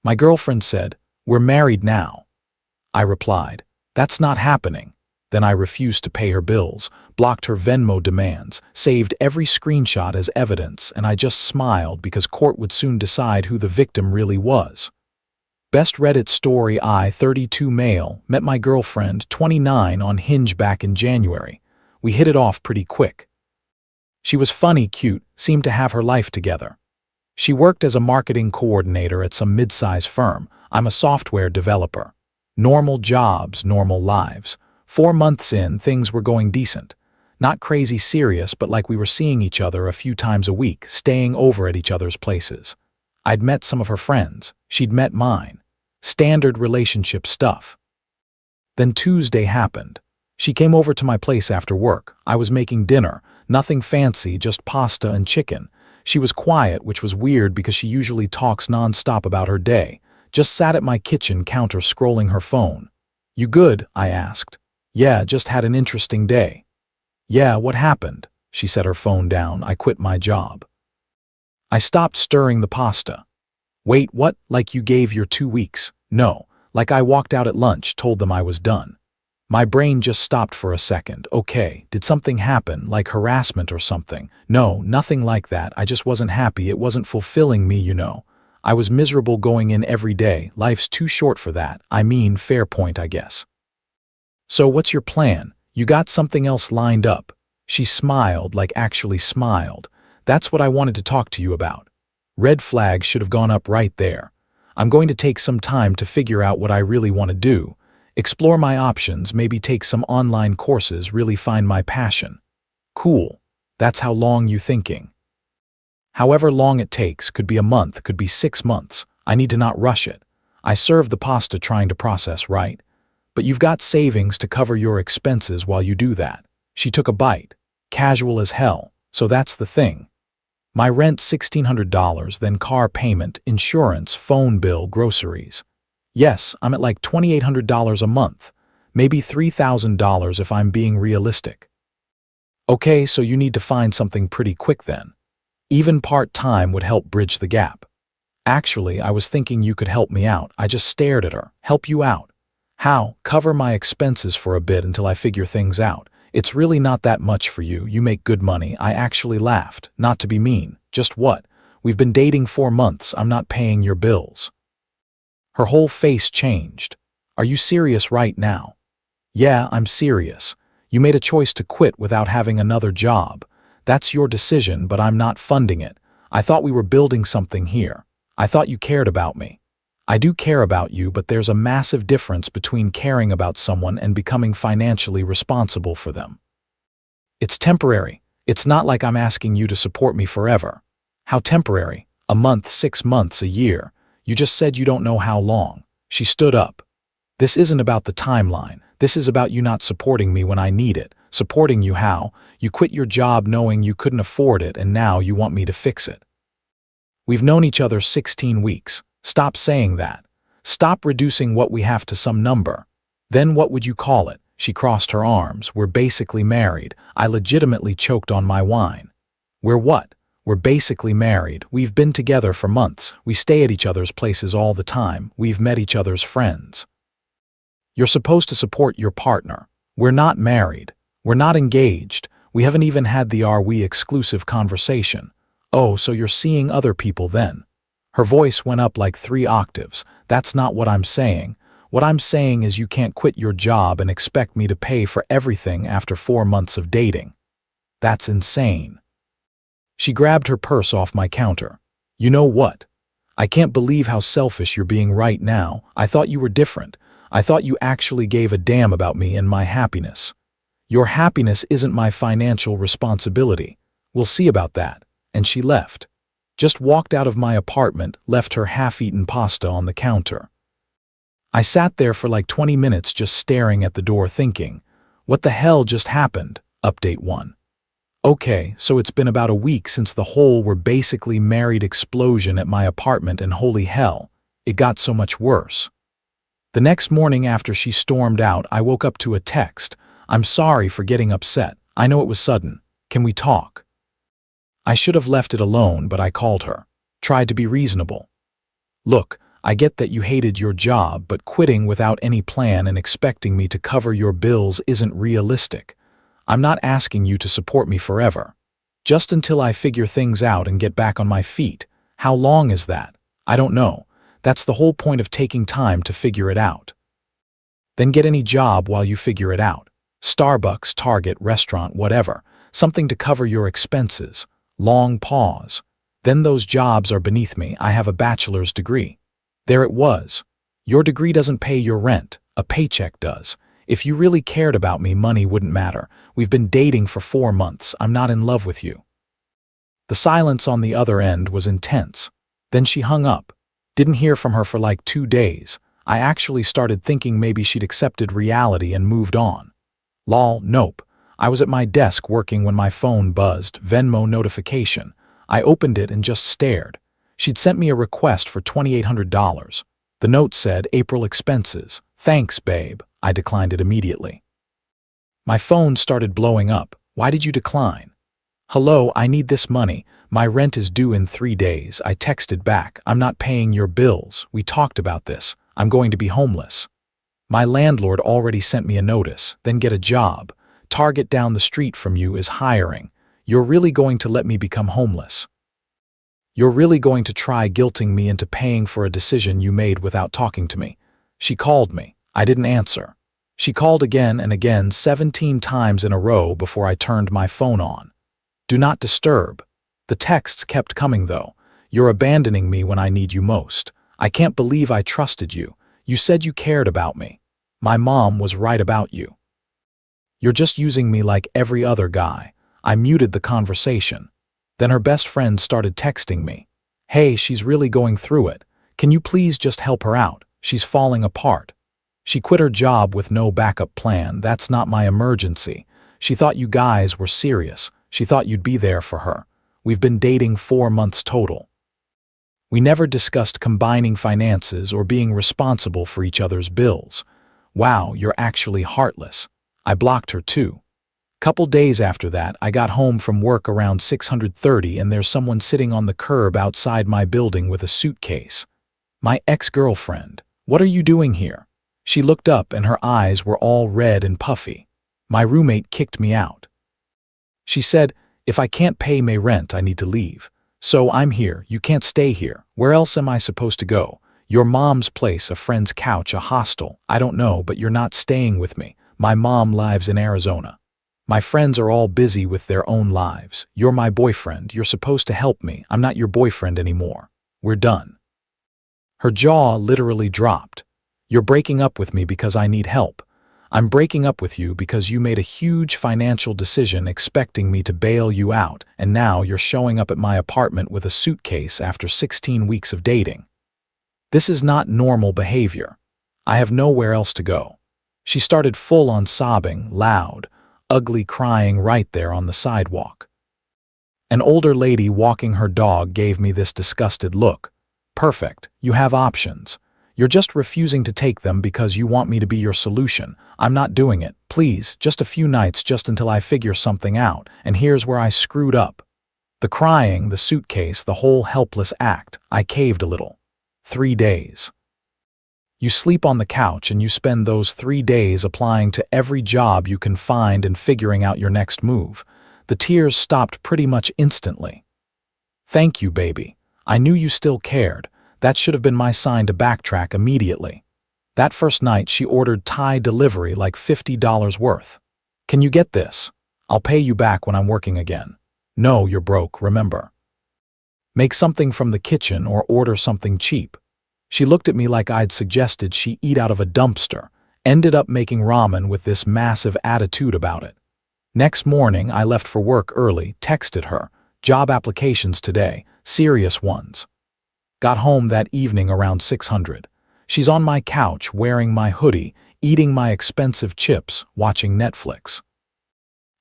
My girlfriend said, "We're married now." I replied, "That's not happening." Then I refused to pay her bills, blocked her Venmo demands, saved every screenshot as evidence, and I just smiled because court would soon decide who the victim really was. Best Reddit story: I, 32 male, met my girlfriend, 29, on Hinge back in January. We hit it off pretty quick. She was funny, cute, seemed to have her life together. She worked as a marketing coordinator at some mid-size firm. I'm a software developer. Normal jobs, normal lives. 4 months in, things were going decent. Not crazy serious, but like we were seeing each other a few times a week, staying over at each other's places. I'd met some of her friends. She'd met mine. Standard relationship stuff. Then Tuesday happened. She came over to my place after work. I was making dinner. Nothing fancy, just pasta and chicken. She was quiet, which was weird because she usually talks non-stop about her day. Just sat at my kitchen counter scrolling her phone. "You good?" I asked. "Yeah, just had an interesting day." "Yeah, what happened?" She set her phone down. "I quit my job." I stopped stirring the pasta. "Wait, what? Like you gave your 2 weeks?" "No, like I walked out at lunch, told them I was done." My brain just stopped for a second. Okay, did something happen, like harassment or something? No, nothing like that. I just wasn't happy. It wasn't fulfilling me, you know. I was miserable going in every day. Life's too short for that. I mean, fair point, I guess. "So what's your plan? You got something else lined up?" She smiled, like actually smiled. "That's what I wanted to talk to you about." Red flag should have gone up right there. I'm going to take some time to figure out what I really want to do. Explore my options, maybe take some online courses, really find my passion. Cool. That's how long you thinking? However long it takes, could be a month, could be 6 months. I need to not rush it. I serve the pasta trying to process right. But you've got savings to cover your expenses while you do that. She took a bite. Casual as hell. So that's the thing. My rent $1,600, then car payment, insurance, phone bill, groceries. Yes, I'm at like $2,800 a month. Maybe $3,000 if I'm being realistic. Okay, so you need to find something pretty quick then. Even part-time would help bridge the gap. Actually, I was thinking you could help me out. I just stared at her. Help you out. How? Cover my expenses for a bit until I figure things out. It's really not that much for you. You make good money. I actually laughed. Not to be mean. Just what? We've been dating 4 months. I'm not paying your bills. Her whole face changed. Are you serious right now? Yeah, I'm serious. You made a choice to quit without having another job. That's your decision, but I'm not funding it. I thought we were building something here. I thought you cared about me. I do care about you, but there's a massive difference between caring about someone and becoming financially responsible for them. It's temporary. It's not like I'm asking you to support me forever. How temporary? A month, 6 months, a year. You just said you don't know how long. She stood up. This isn't about the timeline. This is about you not supporting me when I need it. Supporting you how? You quit your job knowing you couldn't afford it, and now you want me to fix it. We've known each other 16 weeks. Stop saying that. Stop reducing what we have to some number. Then what would you call it? She crossed her arms. We're basically married. I legitimately choked on my wine. We're what? We're basically married. We've been together for months. We stay at each other's places all the time. We've met each other's friends. You're supposed to support your partner. We're not married. We're not engaged. We haven't even had the "are we exclusive" conversation. Oh, so you're seeing other people then? Her voice went up like 3 octaves. That's not what I'm saying. What I'm saying is you can't quit your job and expect me to pay for everything after 4 months of dating. That's insane. She grabbed her purse off my counter. You know what? I can't believe how selfish you're being right now. I thought you were different. I thought you actually gave a damn about me and my happiness. Your happiness isn't my financial responsibility. We'll see about that. And she left. Just walked out of my apartment, left her half-eaten pasta on the counter. I sat there for like 20 minutes just staring at the door thinking, what the hell just happened? Update 1. Okay, so it's been about a week since the whole "we're basically married" explosion at my apartment, and holy hell, it got so much worse. The next morning after she stormed out, I woke up to a text. I'm sorry for getting upset. I know it was sudden. Can we talk? I should have left it alone, but I called her. Tried to be reasonable. Look, I get that you hated your job, but quitting without any plan and expecting me to cover your bills isn't realistic. I'm not asking you to support me forever. Just until I figure things out and get back on my feet. How long is that? I don't know. That's the whole point of taking time to figure it out. Then get any job while you figure it out. Starbucks, Target, restaurant, whatever. Something to cover your expenses. Long pause. Then those jobs are beneath me. I have a bachelor's degree. There it was. Your degree doesn't pay your rent. A paycheck does. If you really cared about me, money wouldn't matter. We've been dating for 4 months. I'm not in love with you. The silence on the other end was intense. Then she hung up. Didn't hear from her for like 2 days. I actually started thinking maybe she'd accepted reality and moved on. Lol, nope. I was at my desk working when my phone buzzed. Venmo notification. I opened it and just stared. She'd sent me a request for $2,800. The note said, April expenses. Thanks, babe. I declined it immediately. My phone started blowing up. Why did you decline? Hello, I need this money. My rent is due in 3 days. I texted back. I'm not paying your bills. We talked about this. I'm going to be homeless. My landlord already sent me a notice. Then get a job. Target down the street from you is hiring. You're really going to let me become homeless? You're really going to try guilting me into paying for a decision you made without talking to me? She called me. I didn't answer. She called again and again 17 times in a row before I turned my phone on. Do not disturb. The texts kept coming though. You're abandoning me when I need you most. I can't believe I trusted you. You said you cared about me. My mom was right about you. You're just using me like every other guy. I muted the conversation. Then her best friend started texting me. Hey, she's really going through it. Can you please just help her out? She's falling apart. She quit her job with no backup plan. That's not my emergency. She thought you guys were serious. She thought you'd be there for her. We've been dating 4 months total. We never discussed combining finances or being responsible for each other's bills. Wow, you're actually heartless. I blocked her too. Couple days after that, I got home from work around 6:30 and there's someone sitting on the curb outside my building with a suitcase. My ex-girlfriend. What are you doing here? She looked up and her eyes were all red and puffy. My roommate kicked me out. She said, if I can't pay my rent, I need to leave. So I'm here. You can't stay here. Where else am I supposed to go? Your mom's place, a friend's couch, a hostel. I don't know, but you're not staying with me. My mom lives in Arizona. My friends are all busy with their own lives. You're my boyfriend. You're supposed to help me. I'm not your boyfriend anymore. We're done. Her jaw literally dropped. You're breaking up with me because I need help. I'm breaking up with you because you made a huge financial decision expecting me to bail you out, and now you're showing up at my apartment with a suitcase after 16 weeks of dating. This is not normal behavior. I have nowhere else to go. She started full-on sobbing, loud, ugly crying right there on the sidewalk. An older lady walking her dog gave me this disgusted look. Perfect, you have options. You're just refusing to take them because you want me to be your solution. I'm not doing it. Please, just a few nights just until I figure something out, and here's where I screwed up. The crying, the suitcase, the whole helpless act. I caved a little. 3 days. You sleep on the couch and you spend those 3 days applying to every job you can find and figuring out your next move. The tears stopped pretty much instantly. Thank you, baby. I knew you still cared. That should have been my sign to backtrack immediately. That first night she ordered Thai delivery like $50 worth. Can you get this? I'll pay you back when I'm working again. No, you're broke, remember. Make something from the kitchen or order something cheap. She looked at me like I'd suggested she eat out of a dumpster, ended up making ramen with this massive attitude about it. Next morning, I left for work early, texted her, job applications today, serious ones. Got home that evening around 600. She's on my couch wearing my hoodie, eating my expensive chips, watching Netflix.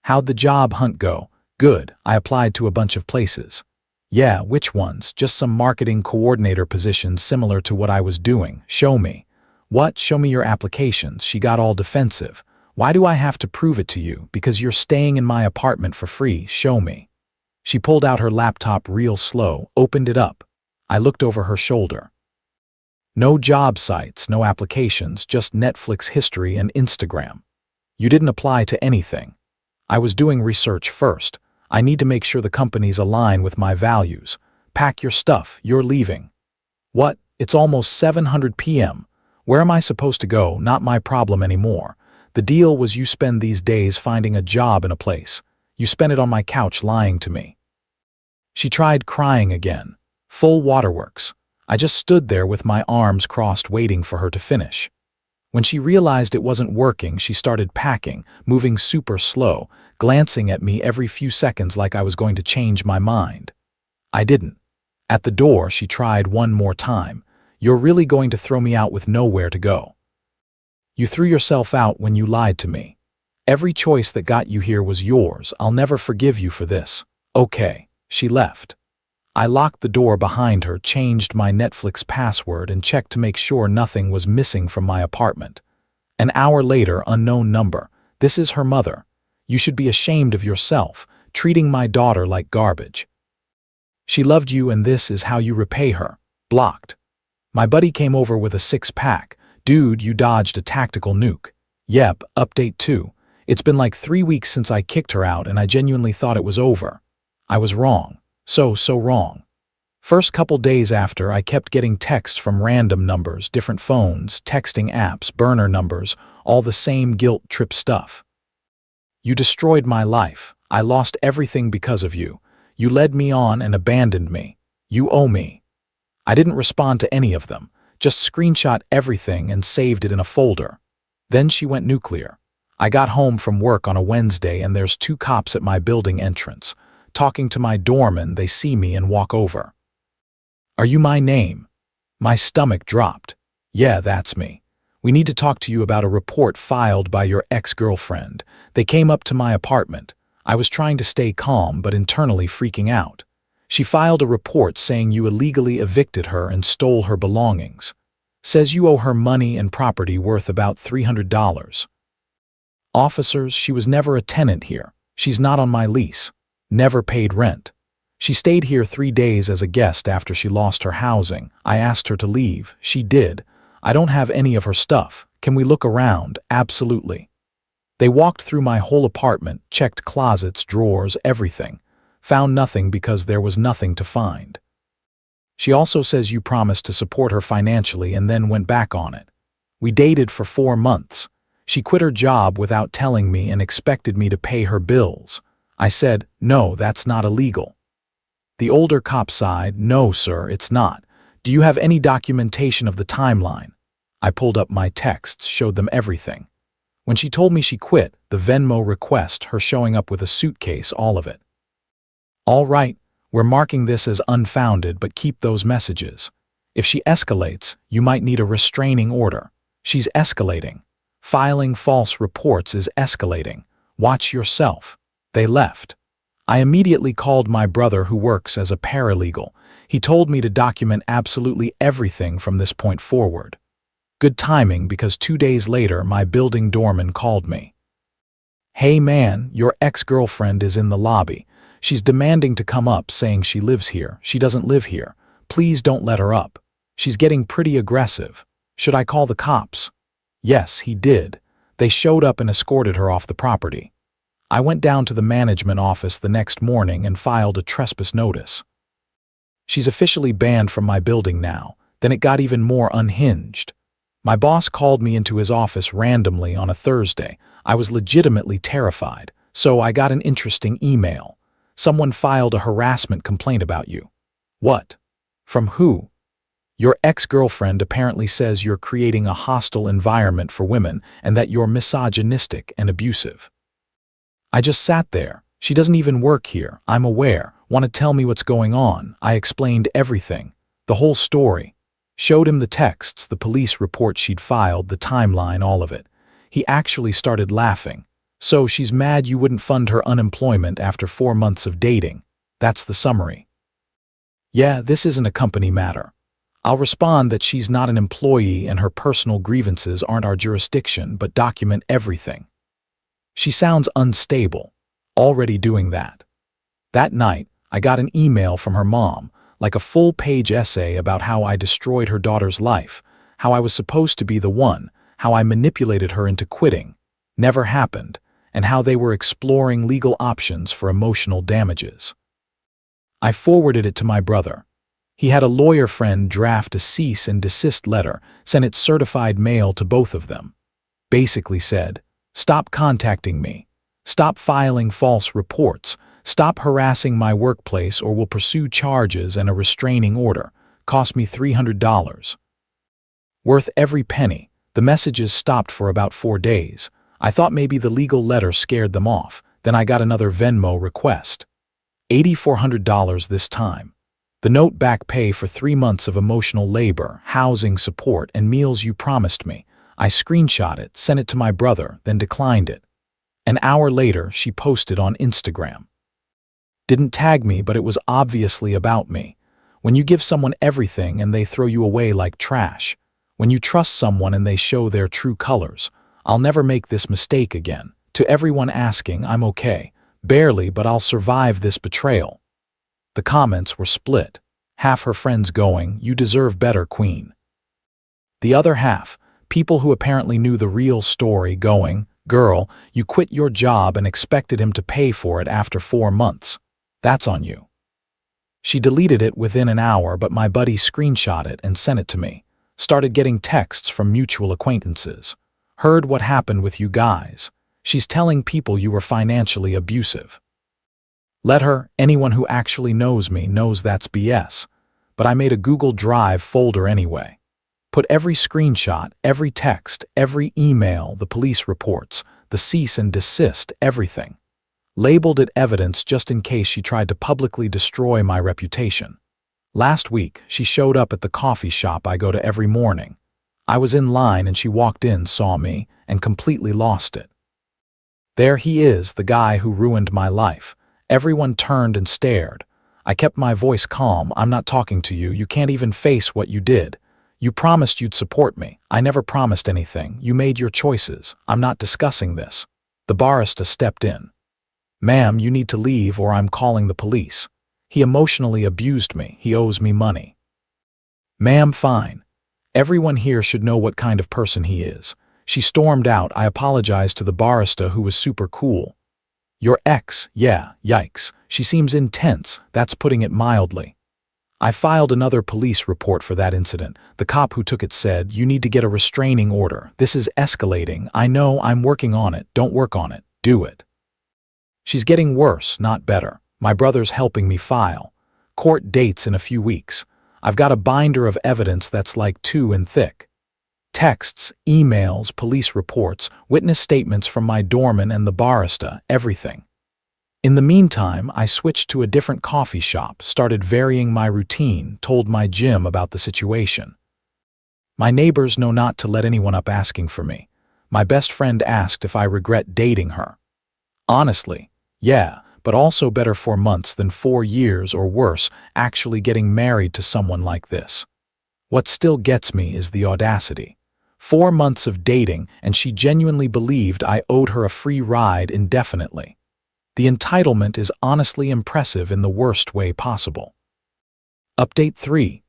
How'd the job hunt go? Good, I applied to a bunch of places. Yeah, which ones? Just some marketing coordinator positions similar to what I was doing. Show me. What? Show me your applications. She got all defensive. Why do I have to prove it to you? Because you're staying in my apartment for free. Show me. She pulled out her laptop real slow, opened it up. I looked over her shoulder. No job sites, no applications, just Netflix history and Instagram. You didn't apply to anything. I was doing research first. I need to make sure the companies align with my values. Pack your stuff, you're leaving. What? It's almost 7:00 p.m. Where am I supposed to go? Not my problem anymore. The deal was you spend these days finding a job in a place. You spent it on my couch lying to me. She tried crying again. Full waterworks. I just stood there with my arms crossed waiting for her to finish. When she realized it wasn't working, she started packing, moving super slow, glancing at me every few seconds like I was going to change my mind. I didn't. At the door, she tried one more time. You're really going to throw me out with nowhere to go. You threw yourself out when you lied to me. Every choice that got you here was yours. I'll never forgive you for this. Okay. She left. I locked the door behind her, changed my Netflix password, and checked to make sure nothing was missing from my apartment. An hour later, unknown number. This is her mother. You should be ashamed of yourself, treating my daughter like garbage. She loved you and this is how you repay her. Blocked. My buddy came over with a 6-pack. Dude, you dodged a tactical nuke. Yep, update 2. It's been like 3 weeks since I kicked her out and I genuinely thought it was over. I was wrong. So wrong. First couple days after, I kept getting texts from random numbers, different phones, texting apps, burner numbers, all the same guilt trip stuff. You destroyed my life. I lost everything because of you. You led me on and abandoned me. You owe me. I didn't respond to any of them, just screenshot everything and saved it in a folder. Then she went nuclear. I got home from work on a Wednesday and there's 2 cops at my building entrance. Talking to my doorman, they see me and walk over. Are you my name? My stomach dropped. Yeah, that's me. We need to talk to you about a report filed by your ex-girlfriend. They came up to my apartment. I was trying to stay calm, but internally freaking out. She filed a report saying you illegally evicted her and stole her belongings. Says you owe her money and property worth about $300. Officers, she was never a tenant here. She's not on my lease. Never paid rent. She stayed here 3 days as a guest after she lost her housing. I asked her to leave. She did. I don't have any of her stuff. Can we look around? Absolutely. They walked through my whole apartment, checked closets, drawers, everything. Found nothing because there was nothing to find. She also says you promised to support her financially and then went back on it. We dated for 4 months. She quit her job without telling me and expected me to pay her bills. I said, no, that's not illegal. The older cop sighed, no, sir, it's not. Do you have any documentation of the timeline? I pulled up my texts, showed them everything. When she told me she quit, the Venmo request, her showing up with a suitcase, all of it. All right, we're marking this as unfounded, but keep those messages. If she escalates, you might need a restraining order. She's escalating. Filing false reports is escalating. Watch yourself. They left. I immediately called my brother who works as a paralegal. He told me to document absolutely everything from this point forward. Good timing because 2 days later my building doorman called me. Hey man, your ex-girlfriend is in the lobby. She's demanding to come up saying she lives here. She doesn't live here. Please don't let her up. She's getting pretty aggressive. Should I call the cops? Yes, he did. They showed up and escorted her off the property. I went down to the management office the next morning and filed a trespass notice. She's officially banned from my building now. Then it got even more unhinged. My boss called me into his office randomly on a Thursday. I was legitimately terrified, so I got an interesting email. Someone filed a harassment complaint about you. What? From who? Your ex-girlfriend apparently says you're creating a hostile environment for women and that you're misogynistic and abusive. I just sat there. She doesn't even work here. I'm aware. Want to tell me what's going on? I explained everything. The whole story. Showed him the texts, the police report she'd filed, the timeline, all of it. He actually started laughing. So she's mad you wouldn't fund her unemployment after 4 months of dating. That's the summary. Yeah, this isn't a company matter. I'll respond that she's not an employee and her personal grievances aren't our jurisdiction, but document everything. She sounds unstable. Already doing that. That night, I got an email from her mom, like a full-page essay about how I destroyed her daughter's life, how I was supposed to be the one, how I manipulated her into quitting, never happened, and how they were exploring legal options for emotional damages. I forwarded it to my brother. He had a lawyer friend draft a cease and desist letter, sent it certified mail to both of them. Basically said, "Stop contacting me. Stop filing false reports. Stop harassing my workplace or we'll pursue charges and a restraining order. Cost me $300. Worth every penny. The messages stopped for about 4 days. I thought maybe the legal letter scared them off. Then I got another Venmo request. $8,400 this time. The note back pay for 3 months of emotional labor, housing support, and meals you promised me. I screenshot it, sent it to my brother, then declined it. An hour later, she posted on Instagram. Didn't tag me, but it was obviously about me. When you give someone everything and they throw you away like trash. When you trust someone and they show their true colors. I'll never make this mistake again. To everyone asking, I'm okay. Barely, but I'll survive this betrayal. The comments were split. Half her friends going, "You deserve better, queen." The other half, people who apparently knew the real story, going, "Girl, you quit your job and expected him to pay for it after 4 months. That's on you." She deleted it within an hour, but my buddy screenshot it and sent it to me. Started getting texts from mutual acquaintances. "Heard what happened with you guys. She's telling people you were financially abusive." Let her, anyone who actually knows me knows that's BS. But I made a Google Drive folder anyway. Put every screenshot, every text, every email, the police reports, the cease and desist, everything. Labeled it evidence just in case she tried to publicly destroy my reputation. Last week, she showed up at the coffee shop I go to every morning. I was in line and she walked in, saw me, and completely lost it. There he is, the guy who ruined my life. Everyone turned and stared. I kept my voice calm. "I'm not talking to you. You can't even face what you did. You promised you'd support me. I never promised anything. You made your choices. I'm not discussing this." The barista stepped in. "Ma'am, you need to leave or I'm calling the police. He emotionally abused me. He owes me money." "Ma'am, fine. Everyone here should know what kind of person he is." She stormed out. I apologized to the barista, who was super cool. "Your ex, yeah, yikes. She seems intense. That's putting it mildly." I filed another police report for that incident. The cop who took it said, "You need to get a restraining order. This is escalating. I know, I'm working on it. Don't work on it. Do it." She's getting worse, not better. My brother's helping me file. Court dates in a few weeks. I've got a binder of evidence that's like 2 in thick. Texts, emails, police reports, witness statements from my doorman and the barista, everything. In the meantime, I switched to a different coffee shop, started varying my routine, told my gym about the situation. My neighbors know not to let anyone up asking for me. My best friend asked if I regret dating her. Honestly, yeah, but also better 4 months than 4 years or worse, actually getting married to someone like this. What still gets me is the audacity. 4 months of dating, and she genuinely believed I owed her a free ride indefinitely. The entitlement is honestly impressive in the worst way possible. Update 3.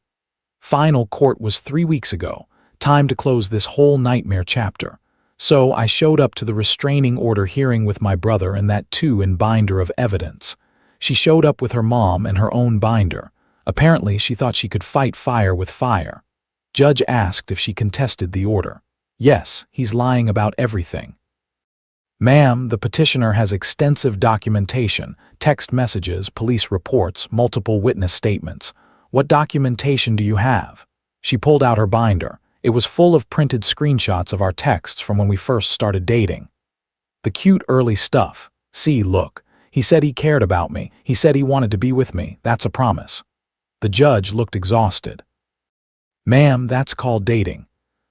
Final court was 3 weeks ago. Time to close this whole nightmare chapter. So I showed up to the restraining order hearing with my brother and that 2 in binder of evidence. She showed up with her mom and her own binder. Apparently, she thought she could fight fire with fire. Judge asked if she contested the order. Yes, he's lying about everything. "Ma'am, the petitioner has extensive documentation, text messages, police reports, multiple witness statements. What documentation do you have?" She pulled out her binder. It was full of printed screenshots of our texts from when we first started dating. The cute early stuff. "See, look. He said he cared about me. He said he wanted to be with me. That's a promise." The judge looked exhausted. "Ma'am, that's called dating.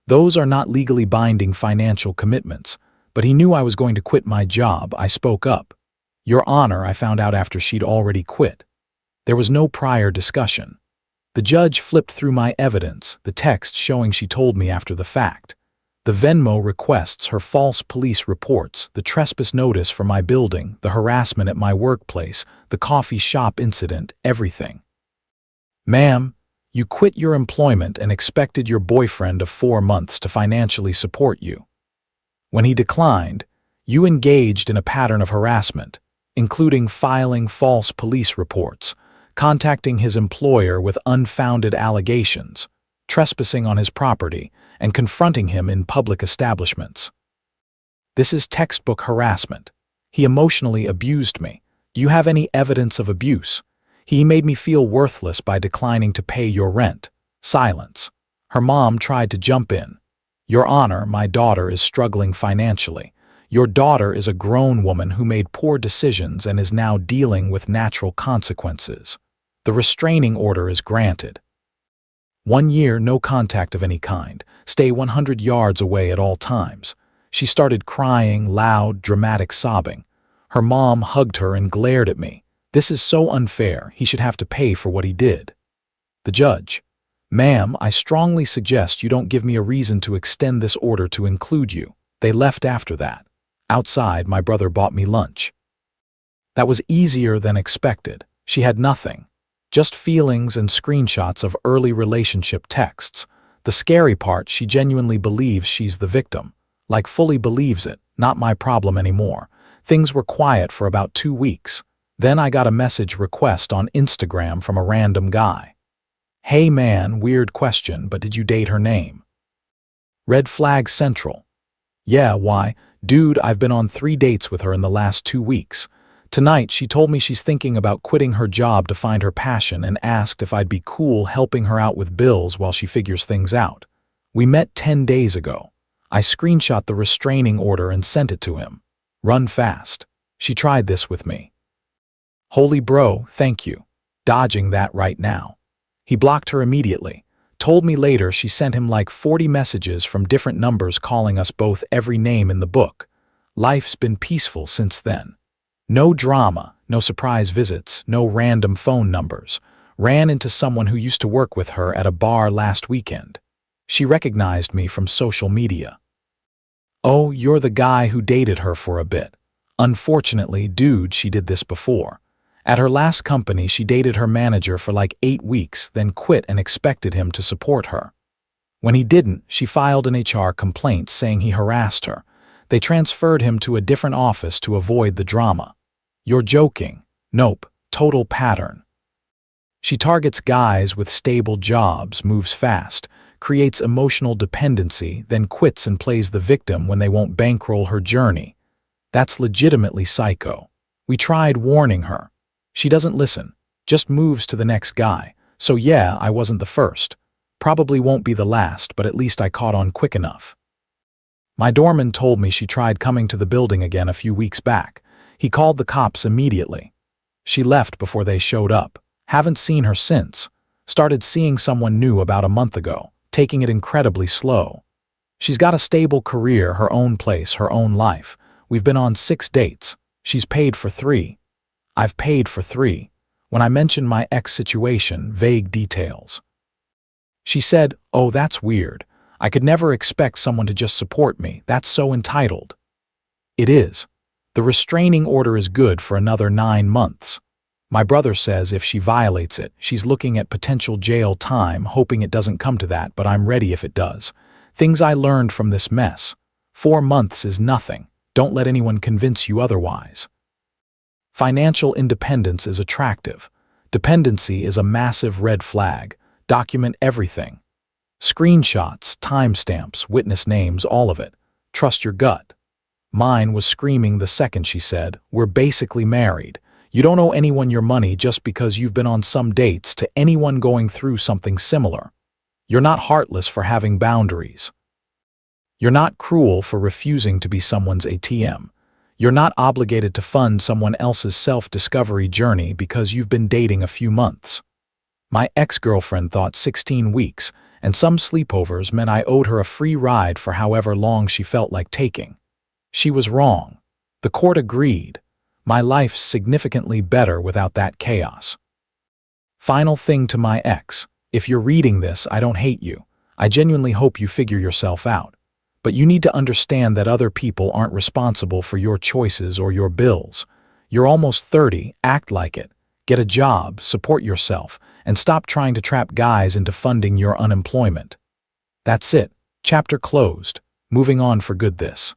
Those are not legally binding financial commitments. But he knew I was going to quit my job. I spoke up. Your Honor, I found out after she'd already quit. There was no prior discussion." The judge flipped through my evidence, the text showing she told me after the fact. The Venmo requests, her false police reports, the trespass notice for my building, the harassment at my workplace, the coffee shop incident, everything. Ma'am, you quit your employment and expected your boyfriend of 4 months to financially support you. When he declined, you engaged in a pattern of harassment, including filing false police reports, contacting his employer with unfounded allegations, trespassing on his property, and confronting him in public establishments. This is textbook harassment. He emotionally abused me. Do you have any evidence of abuse? He made me feel worthless by declining to pay your rent. Silence. Her mom tried to jump in. Your Honor, my daughter is struggling financially. Your daughter is a grown woman who made poor decisions and is now dealing with natural consequences. The restraining order is granted. 1 year, no contact of any kind. Stay 100 yards away at all times. She started crying, loud, dramatic sobbing. Her mom hugged her and glared at me. This is so unfair. He should have to pay for what he did. The judge. Ma'am, I strongly suggest you don't give me a reason to extend this order to include you. They left after that. Outside, my brother bought me lunch. That was easier than expected. She had nothing. Just feelings and screenshots of early relationship texts. The scary part, she genuinely believes she's the victim. Like fully believes it, not my problem anymore. Things were quiet for about 2 weeks. Then I got a message request on Instagram from a random guy. Hey man, weird question, but did you date her name? Red flag central. Yeah, why? Dude, I've been on 3 dates with her in the last 2 weeks. Tonight, she told me she's thinking about quitting her job to find her passion and asked if I'd be cool helping her out with bills while she figures things out. We met 10 days ago. I screenshot the restraining order and sent it to him. Run fast. She tried this with me. Holy bro, thank you. Dodging that right now. He blocked her immediately. Told me later she sent him like 40 messages from different numbers calling us both every name in the book. Life's been peaceful since then. No drama, no surprise visits, no random phone numbers. Ran into someone who used to work with her at a bar last weekend. She recognized me from social media. Oh, you're the guy who dated her for a bit. Unfortunately, dude, she did this before. At her last company, she dated her manager for like 8 weeks, then quit and expected him to support her. When he didn't, she filed an HR complaint saying he harassed her. They transferred him to a different office to avoid the drama. You're joking. Nope, total pattern. She targets guys with stable jobs, moves fast, creates emotional dependency, then quits and plays the victim when they won't bankroll her journey. That's legitimately psycho. We tried warning her. She doesn't listen, just moves to the next guy. So yeah, I wasn't the first. Probably won't be the last, but at least I caught on quick enough. My doorman told me she tried coming to the building again a few weeks back. He called the cops immediately. She left before they showed up. Haven't seen her since. Started seeing someone new about a month ago, taking it incredibly slow. She's got a stable career, her own place, her own life. We've been on 6 dates. She's paid for 3. I've paid for 3. When I mentioned my ex situation, vague details. She said, oh, that's weird. I could never expect someone to just support me. That's so entitled. It is. The restraining order is good for another 9 months. My brother says if she violates it, she's looking at potential jail time, hoping it doesn't come to that, but I'm ready if it does. Things I learned from this mess. 4 months is nothing. Don't let anyone convince you otherwise. Financial independence is attractive. Dependency is a massive red flag. Document everything. Screenshots, timestamps, witness names, all of it. Trust your gut. Mine was screaming the second she said, we're basically married. You don't owe anyone your money just because you've been on some dates to anyone going through something similar. You're not heartless for having boundaries. You're not cruel for refusing to be someone's ATM. You're not obligated to fund someone else's self-discovery journey because you've been dating a few months. My ex-girlfriend thought 16 weeks, and some sleepovers meant I owed her a free ride for however long she felt like taking. She was wrong. The court agreed. My life's significantly better without that chaos. Final thing to my ex. If you're reading this, I don't hate you. I genuinely hope you figure yourself out. But you need to understand that other people aren't responsible for your choices or your bills. You're almost 30, act like it. Get a job, support yourself, and stop trying to trap guys into funding your unemployment. That's it. Chapter closed. Moving on for good this.